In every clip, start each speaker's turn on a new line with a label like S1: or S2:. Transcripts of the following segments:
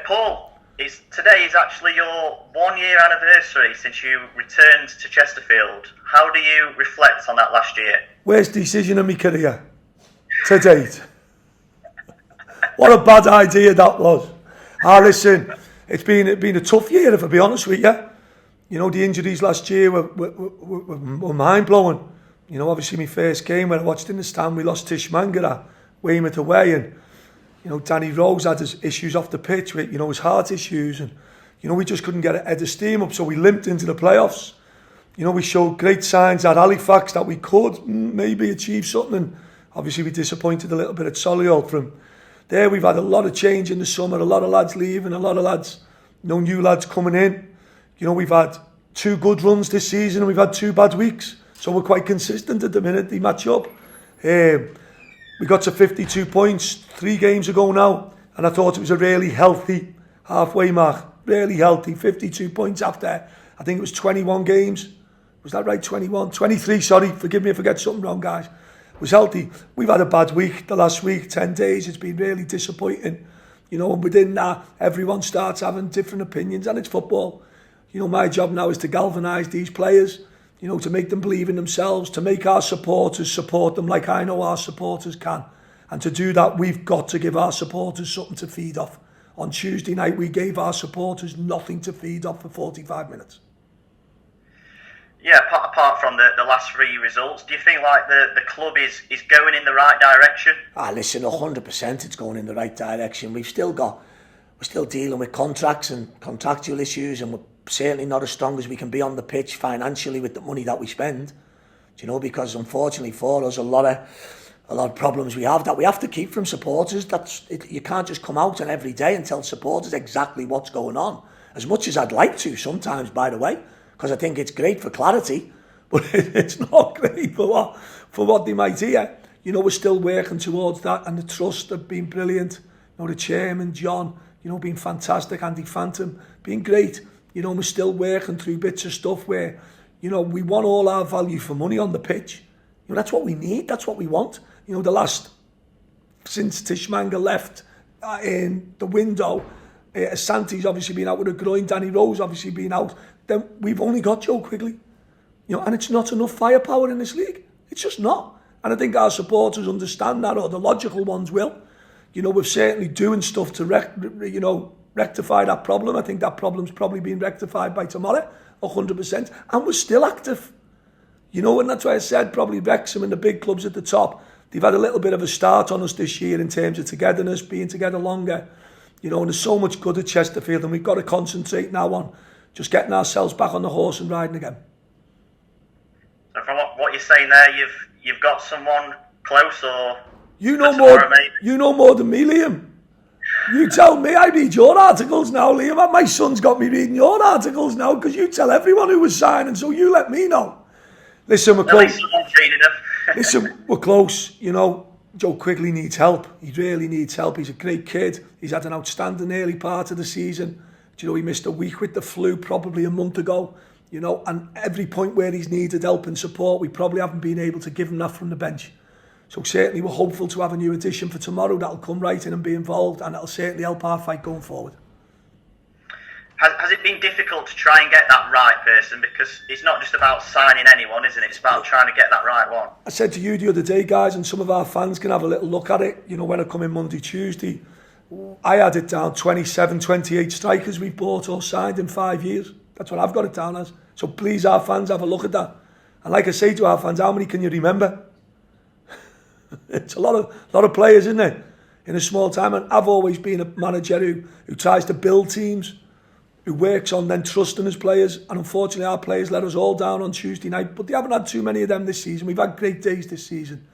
S1: Paul, today is actually your 1 year anniversary since you returned to Chesterfield. How do you reflect on that last year?
S2: Worst decision of my career to date. What a bad idea that was. Listen, it's been a tough year, if I be honest with you. You know, the injuries last year were mind-blowing. You know, obviously my first game when I watched in the stand, we lost Tish Mangara, Weymouth away, and you know, Danny Rose had his issues off the pitch with, you know, his heart issues, and you know, we just couldn't get a head of steam up, so we limped into the playoffs. You know, we showed great signs at Halifax that we could maybe achieve something, and obviously we disappointed a little bit at Solihull. From there, we've had a lot of change in the summer, a lot of lads leaving, a lot of lads, you know, new lads coming in. You know, we've had 2 good runs this season and we've had 2 bad weeks, so we're quite consistent at the minute. They match up. We got to 52 points 3 games ago now, and I thought it was a really healthy halfway mark. Really healthy, 52 points after, I think it was 21 games. Was that right? 21? 23, sorry. Forgive me if I get something wrong, guys. It was healthy. We've had a bad week the last week, 10 days. It's been really disappointing. You know, and within that, everyone starts having different opinions, and it's football. You know, my job now is to galvanise these players, you know, to make them believe in themselves, to make our supporters support them like I know our supporters can. And to do that, we've got to give our supporters something to feed off. On Tuesday night, we gave our supporters nothing to feed off for 45 minutes.
S1: Yeah, apart from the last 3 results, do you think like the club is going in the right direction?
S3: Listen, 100% it's going in the right direction. We're still dealing with contracts and contractual issues, and we're certainly not as strong as we can be on the pitch financially with the money that we spend. Do you know, because unfortunately for us, a lot of problems we have that we have to keep from supporters. You can't just come out and every day and tell supporters exactly what's going on. As much as I'd like to sometimes, by the way, because I think it's great for clarity, but it's not great for what they might hear. You know, we're still working towards that, and the trust have been brilliant. You know, the chairman, John, you know, been fantastic. Andy Phantom, been great. You know, we're still working through bits of stuff where, you know, we want all our value for money on the pitch. You know, that's what we need. That's what we want. You know, since Tishmanga left in the window, Santi's obviously been out with a groin, Danny Rose obviously been out, then we've only got Joe Quigley. You know, and it's not enough firepower in this league. It's just not. And I think our supporters understand that, or the logical ones will. You know, we're certainly doing stuff to rectify that problem. I think that problem's probably being rectified by tomorrow, 100%. And we're still active. You know, and that's why I said probably Wrexham and the big clubs at the top, they've had a little bit of a start on us this year in terms of togetherness, being together longer. You know, and there's so much good at Chesterfield, and we've got to concentrate now on just getting ourselves back on the horse and riding again.
S1: So from what you're saying there, you've got someone close, or
S2: you know more than me, Liam. You tell me. I read your articles now, Liam, and my son's got me reading your articles now because you tell everyone who was signing, so you let me know. Listen, we're close. Listen, we're close. You know, Joe Quigley needs help. He really needs help. He's a great kid. He's had an outstanding early part of the season. Do you know, he missed a week with the flu probably a month ago. You know, and every point where he's needed help and support, we probably haven't been able to give him that from the bench. So certainly we're hopeful to have a new addition for tomorrow that'll come right in and be involved, and that'll certainly help our fight going forward.
S1: Has it been difficult to try and get that right person? Because it's not just about signing anyone, isn't it? It's about trying to get that right one.
S2: I said to you the other day, guys, and some of our fans can have a little look at it. You know, when I come in Monday, Tuesday, I had it down 27, 28 strikers we've bought or signed in 5 years. That's what I've got it down as. So please, our fans, have a look at that. And like I say to our fans, how many can you remember? It's a lot of players, isn't it? In a small time. And I've always been a manager who tries to build teams, who works on then trusting his players. And unfortunately, our players let us all down on Tuesday night. But they haven't had too many of them this season. We've had great days this season.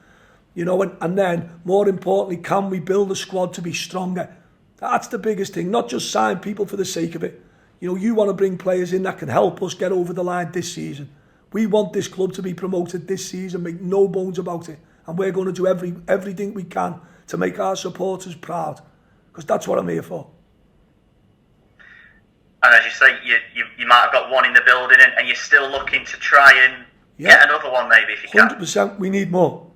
S2: You know, and then, more importantly, can we build a squad to be stronger? That's the biggest thing. Not just sign people for the sake of it. You know, you want to bring players in that can help us get over the line this season. We want this club to be promoted this season, make no bones about it. And we're going to do everything we can to make our supporters proud. Because that's what I'm here for.
S1: And as you say, you might have got one in the building, and you're still looking to try and get another one maybe if you can.
S2: 100%, we need more.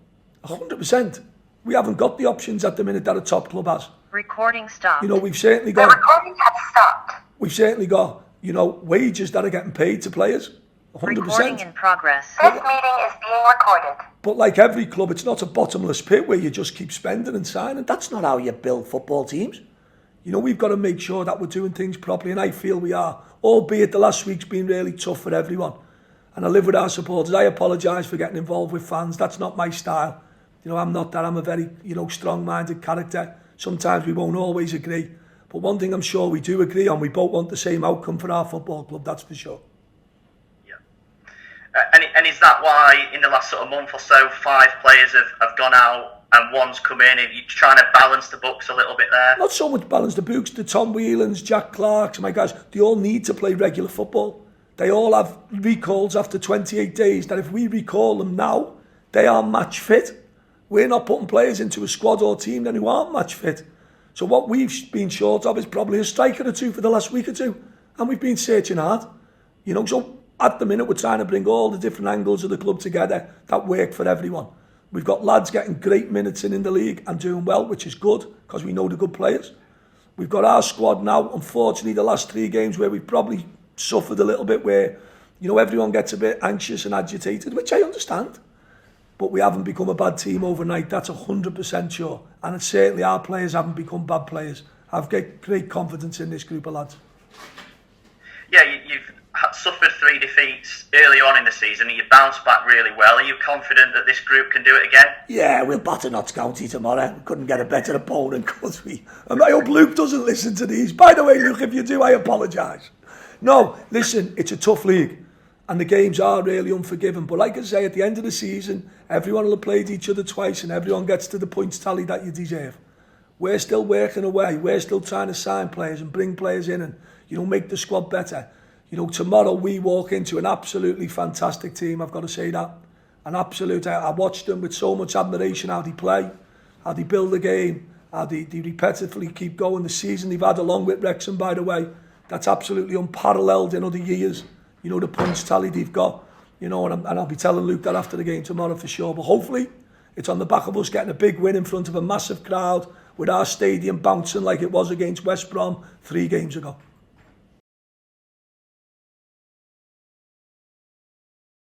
S2: 100%. We haven't got the options at the minute that a top club has.
S4: Recording stopped.
S2: You know, we've certainly
S5: The
S2: got,
S5: recording has stopped.
S2: we've certainly got, you know, wages that are getting paid to players. 100%.
S4: Recording in progress.
S5: This meeting is being recorded.
S2: But like every club, it's not a bottomless pit where you just keep spending and signing.
S3: That's not how you build football teams.
S2: You know, we've got to make sure that we're doing things properly, and I feel we are. Albeit the last week's been really tough for everyone. And I live with our supporters. I apologise for getting involved with fans. That's not my style. You know, I'm not that. I'm a very, you know, strong-minded character. Sometimes we won't always agree. But one thing I'm sure we do agree on, we both want the same outcome for our football club, that's for sure.
S1: And is that why in the last sort of month or so 5 players have gone out and one's come in, and you're trying to balance the books a little bit there?
S2: Not so much balance the books. The Tom Whelans, Jack Clarks, my guys, they all need to play regular football. They all have recalls after 28 days that if we recall them now, they are match fit. We're not putting players into a squad or team then who aren't match fit. So what we've been short of is probably a striker or two for the last week or two. And we've been searching hard. You know, so at the minute, we're trying to bring all the different angles of the club together that work for everyone. We've got lads getting great minutes in the league and doing well, which is good because we know the good players. We've got our squad now, unfortunately, the last 3 games where we've probably suffered a little bit where, you know, everyone gets a bit anxious and agitated, which I understand. But we haven't become a bad team overnight, that's 100% sure. And certainly our players haven't become bad players. I've got great confidence in this group of lads.
S1: Yeah, you've suffered 3 defeats early on in the season and you bounced back really well. Are you confident that this group can do it again?
S3: Yeah, we'll batter Notts County tomorrow. We couldn't get a better opponent, could we?
S2: And I hope Luke doesn't listen to these. By the way, Luke, if you do, I apologise. No, listen, it's a tough league. And the games are really unforgiving. But like I say, at the end of the season, everyone will have played each other twice and everyone gets to the points tally that you deserve. We're still working away. We're still trying to sign players and bring players in and, you know, make the squad better. You know, tomorrow we walk into an absolutely fantastic team, I've got to say that. An absolute, I watched them with so much admiration, how they play, how they build the game, how they repetitively keep going. The season they've had along with Wrexham, by the way, that's absolutely unparalleled in other years. You know, the points tally they've got, you know, and I'll be telling Luke that after the game tomorrow for sure. But hopefully it's on the back of us getting a big win in front of a massive crowd with our stadium bouncing like it was against West Brom 3 games ago.